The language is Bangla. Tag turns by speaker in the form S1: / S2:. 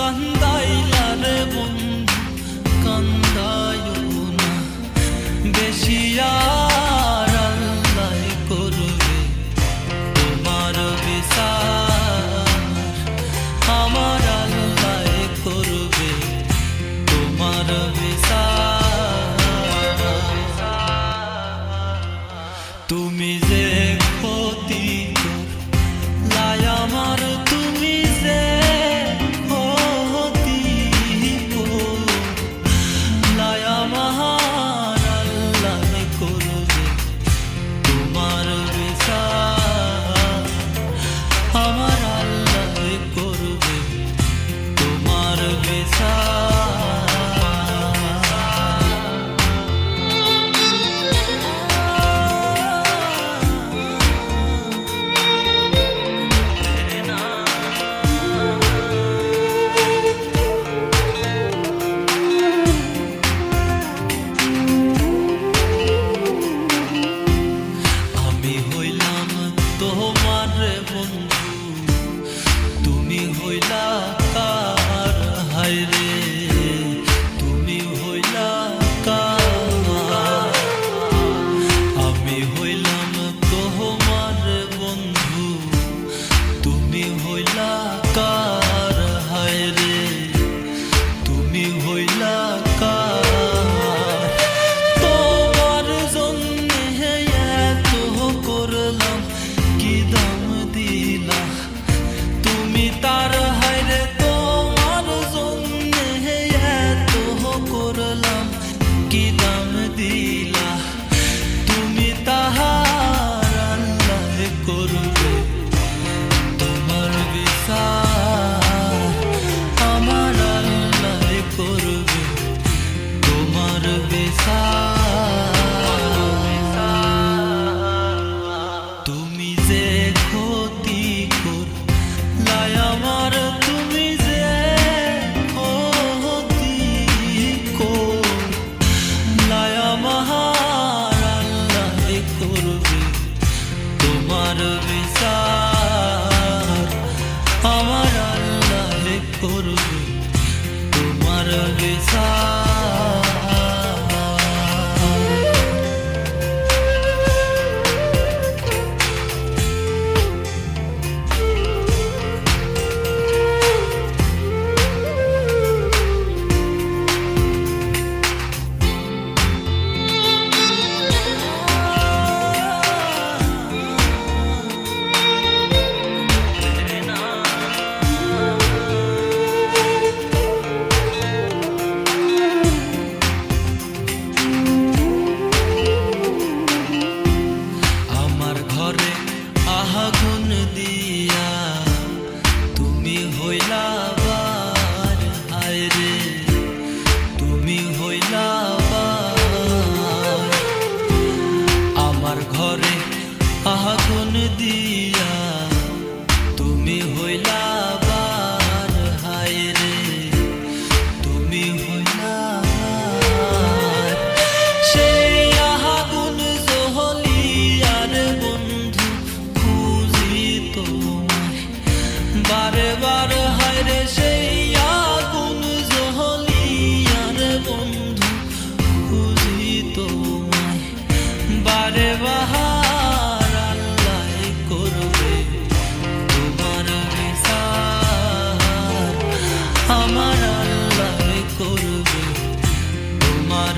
S1: কান্দাইলা রে বন্ধু কান্দাইও না বেশি আর আল্লাহ করবে তোমার বিচার আমার আল্লাহ করবে তোমার বিচার তুমি যে ক্ষতি করলাই আমার তুমি যে ক্ষতি করলাই আমার আল্লাহ করবে তোমার বিচার আমার আল্লাহ করবে তোমার বিচার তোমার বন্ধু তুমি হইলা কার হায় রে তুমি হইলা কার আমি হইলাম তোমার বন্ধু তুমি হইলা কার হায় রে তুমি হইলা কার তোমার জন্যে এত করলাম কি দাম দিলা তুমি তার হায়রে তোমার জন্যে এত করলাম কি দাম দিলা তুমি তাহার আল্লাহ করবে তোমার বিচার আমার আল্লাহ করবে তোমার বিচার তুমি যে ক্ষতি করলাই আমার তুমি যে ক্ষতি করলাই আমার আল্লাহ করবে তোমার বিচার আমার আল্লাহ করবে তোমার বিচার আগুন দিয়া তুমি হইলা বার হায় রে তুমি হইলা বার আমার ঘরে আগুন দিয়া তুমি হইলা বার হায় রে তুমি হইলা বার সেই আগুন জহলিয়ার বন্ধু বারে বার হায় রে সেই আগুন জহলিয়ার বন্ধু খুঁজি তোমায় বারে বাহার আল্লাহ করবে তোমার বিচার আমার আল্লাহ করবে তোমার